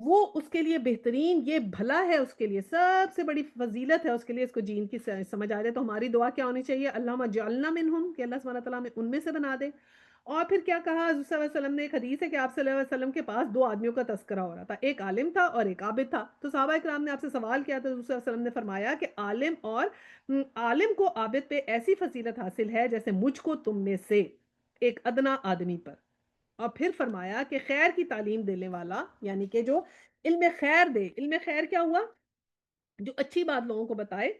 وہ اس کے لیے بہترین، یہ بھلا ہے اس کے لیے، سب سے بڑی فضیلت ہے اس کے لیے، اس کو جین کی سمجھ آ جائے۔ تو ہماری دعا کیا ہونی چاہیے؟ اللہم اجعلنا منہم، کہ اللہ سبحانہ تعالیٰ ہمیں ان میں سے بنا دے۔ اور پھر کیا کہا حضور صلی اللہ علیہ وسلم نے؟ ایک حدیث ہے کہ آپ صلی اللہ علیہ وسلم کے پاس دو آدمیوں کا تذکرہ ہو رہا تھا، ایک عالم تھا اور ایک عابد تھا۔ تو صحابہ کرام نے آپ سے سوال کیا، تو حضور صلی اللہ علیہ وسلم نے فرمایا کہ عالم کو عابد پہ ایسی فضیلت حاصل ہے جیسے مجھ کو تم میں سے ایک ادنا آدمی پر۔ اور پھر فرمایا کہ خیر کی تعلیم دینے والا، یعنی کہ جو علم خیر دے، علم خیر کیا ہوا؟ جو اچھی بات لوگوں کو بتائے،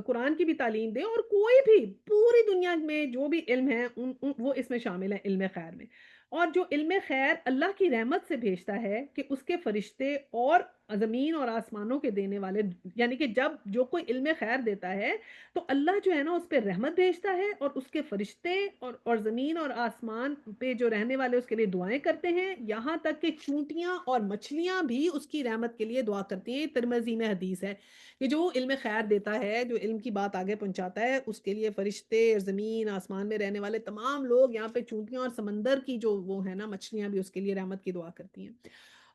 قرآن کی بھی تعلیم دے، اور کوئی بھی پوری دنیا میں جو بھی علم ہے وہ اس میں شامل ہے، علم خیر میں۔ اور جو علم خیر اللہ کی رحمت سے بھیجتا ہے کہ اس کے فرشتے اور زمین اور آسمانوں کے دینے والے، یعنی کہ جب جو کوئی علم خیر دیتا ہے تو اللہ جو ہے نا اس پہ رحمت بھیجتا ہے، اور اس کے فرشتے اور زمین اور آسمان پہ جو رہنے والے اس کے لیے دعائیں کرتے ہیں، یہاں تک کہ چونٹیاں اور مچھلیاں بھی اس کی رحمت کے لیے دعا کرتی ہیں۔ ترمذی میں حدیث ہے کہ جو علم خیر دیتا ہے، جو علم کی بات آگے پہنچاتا ہے، اس کے لیے فرشتے اور زمین آسمان میں رہنے والے تمام لوگ، یہاں پہ چونٹیاں اور سمندر کی جو وہ ہے نا مچھلیاں بھی اس کے لیے رحمت کی دعا کرتی ہیں۔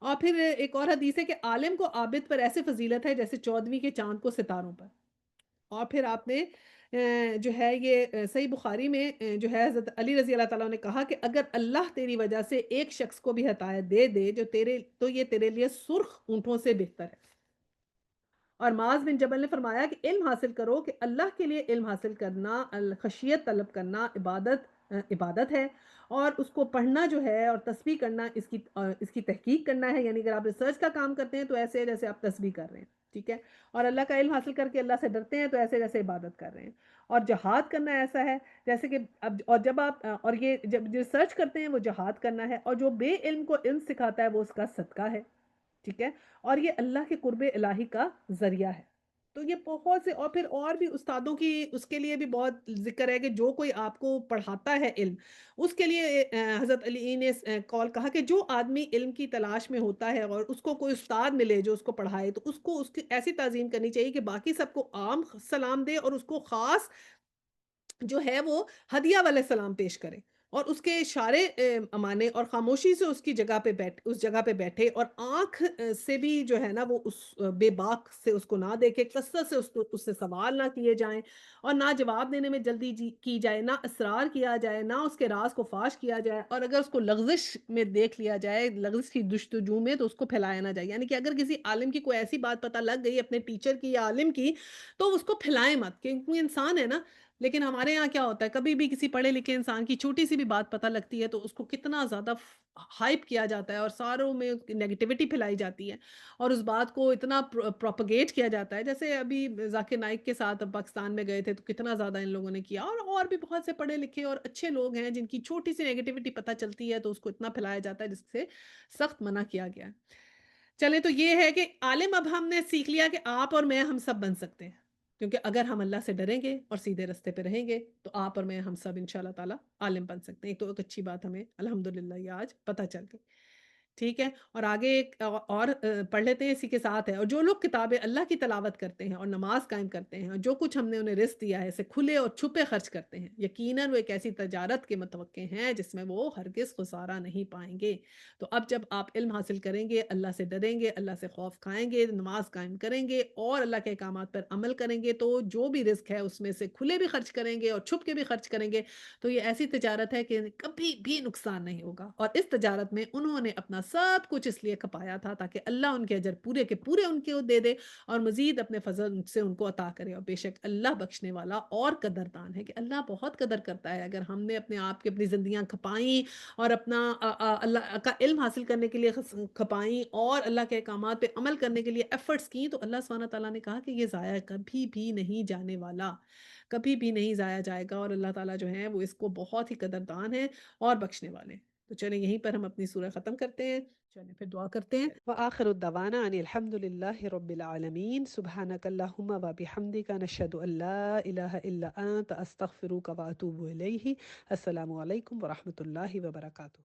اور پھر ایک اور حدیث ہے کہ عالم کو عابد پر ایسے فضیلت ہے جیسے 14ویں کے چاند کو ستاروں پر۔ اور پھر آپ نے جو ہے یہ صحیح بخاری میں جو ہے حضرت علی رضی اللہ تعالیٰ نے کہا کہ اگر اللہ تیری وجہ سے ایک شخص کو بھی ہدایت دے دے جو تیرے، تو یہ تیرے لیے سرخ اونٹوں سے بہتر ہے۔ اور معاذ بن جبل نے فرمایا کہ علم حاصل کرو، کہ اللہ کے لیے علم حاصل کرنا، خشیت طلب کرنا عبادت ہے، اور اس کو پڑھنا جو ہے اور تسبیح کرنا اس کی تحقیق کرنا ہے، یعنی اگر آپ ریسرچ کا کام کرتے ہیں تو ایسے جیسے آپ تسبیح کر رہے ہیں، ٹھیک ہے؟ اور اللہ کا علم حاصل کر کے اللہ سے ڈرتے ہیں تو ایسے جیسے عبادت کر رہے ہیں۔ اور جہاد کرنا ایسا ہے جیسے کہ اب، اور جب آپ اور یہ جب ریسرچ کرتے ہیں وہ جہاد کرنا ہے، اور جو بے علم کو علم سکھاتا ہے وہ اس کا صدقہ ہے، ٹھیک ہے؟ اور یہ اللہ کے قرب الہی کا ذریعہ ہے۔ تو یہ بہت سے، اور پھر اور بھی استادوں کی اس کے لیے بھی بہت ذکر ہے کہ جو کوئی آپ کو پڑھاتا ہے علم، اس کے لیے حضرت علی نے قول کہا کہ جو آدمی علم کی تلاش میں ہوتا ہے اور اس کو کوئی استاد ملے جو اس کو پڑھائے، تو اس کو اس کی ایسی تعظیم کرنی چاہیے کہ باقی سب کو عام سلام دے اور اس کو خاص جو ہے وہ ہدیہ والے سلام پیش کرے، اور اس کے اشارے مانے، اور خاموشی سے اس کی جگہ پہ اس جگہ پہ بیٹھے، اور آنکھ سے بھی جو ہے نا وہ اس بے باک سے اس کو نہ دیکھے، کثرت سے اس سے سوال نہ کیے جائیں، اور نہ جواب دینے میں جلدی کی جائے، نہ اسرار کیا جائے، نہ اس کے راز کو فاش کیا جائے، اور اگر اس کو لغزش میں دیکھ لیا جائے، لغزش کی جستجو میں، تو اس کو پھیلایا نہ جائے، یعنی کہ اگر کسی عالم کی کوئی ایسی بات پتہ لگ گئی اپنے ٹیچر کی یا عالم کی، تو اس کو پھیلائیں مت، کیونکہ انسان ہے نا۔ لیکن ہمارے یہاں کیا ہوتا ہے، کبھی بھی کسی پڑھے لکھے انسان کی چھوٹی سی بھی بات پتہ لگتی ہے تو اس کو کتنا زیادہ ہائپ کیا جاتا ہے، اور ساروں میں نیگیٹیوٹی پھیلائی جاتی ہے، اور اس بات کو اتنا پروپیگیٹ کیا جاتا ہے، جیسے ابھی ذاکر نائک کے ساتھ پاکستان میں گئے تھے تو کتنا زیادہ ان لوگوں نے کیا، اور بھی بہت سے پڑھے لکھے اور اچھے لوگ ہیں جن کی چھوٹی سی نیگیٹیوٹی پتہ چلتی ہے تو اس کو اتنا پھیلایا جاتا ہے جس سے سخت منع کیا گیا ہے۔ چلیں، تو یہ ہے کہ عالم اب ہم نے سیکھ لیا کہ آپ اور میں ہم سب بن سکتے ہیں، کیونکہ اگر ہم اللہ سے ڈریں گے اور سیدھے رستے پہ رہیں گے تو آپ اور میں ہم سب انشاءاللہ تعالی عالم بن سکتے ہیں۔ ایک تو ایک اچھی بات ہمیں الحمدللہ یہ آج پتہ چل گئی، ٹھیک ہے؟ اور آگے ایک اور پڑھ لیتے ہیں اسی کے ساتھ ہے، اور جو لوگ کتابیں اللہ کی تلاوت کرتے ہیں اور نماز قائم کرتے ہیں اور جو کچھ ہم نے انہیں رزق دیا ہے اسے کھلے اور چھپے خرچ کرتے ہیں، یقیناً وہ ایک ایسی تجارت کے متوقع ہیں جس میں وہ ہرگز خسارہ نہیں پائیں گے۔ تو اب جب آپ علم حاصل کریں گے، اللہ سے ڈریں گے، اللہ سے خوف کھائیں گے، نماز قائم کریں گے اور اللہ کے احکامات پر عمل کریں گے، تو جو بھی رزق ہے اس میں سے کھلے بھی خرچ کریں گے اور چھپ کے بھی خرچ کریں گے، تو یہ ایسی تجارت ہے کہ کبھی بھی نقصان نہیں ہوگا۔ اور اس تجارت میں انہوں نے اپنا سب کچھ اس لیے کھپایا تھا تاکہ اللہ ان کے اجر پورے کے پورے ان کو دے دے اور مزید اپنے فضل سے ان کو عطا کرے، اور بے شک اللہ بخشنے والا اور قدردان ہے، کہ اللہ بہت قدر کرتا ہے اگر ہم نے اپنے آپ کی اپنی زندگیاں کھپائیں اور اپنا اللہ کا علم حاصل کرنے کے لیے کھپائیں اور اللہ کے احکامات پہ عمل کرنے کے لیے ایفرٹس کی، تو اللہ سبحانہ تعالیٰ نے کہا کہ یہ ضائع کبھی بھی نہیں جانے والا، کبھی بھی نہیں ضائع جائے گا، اور اللہ تعالیٰ جو ہیں وہ اس کو بہت ہی قدردان ہیں اور بخشنے والے ہیں۔ تو چلیں یہیں پر ہم اپنی سورہ ختم کرتے ہیں، چلیں پھر دعا کرتے ہیں۔ وآخر الدعوانا ان الحمد للہ رب العالمین، سبحانک اللہم و بحمدک، نشہد ان لا الہ الا انت، استغفرک و اتوب الیہ۔ السلام علیکم ورحمۃ اللہ وبرکاتہ۔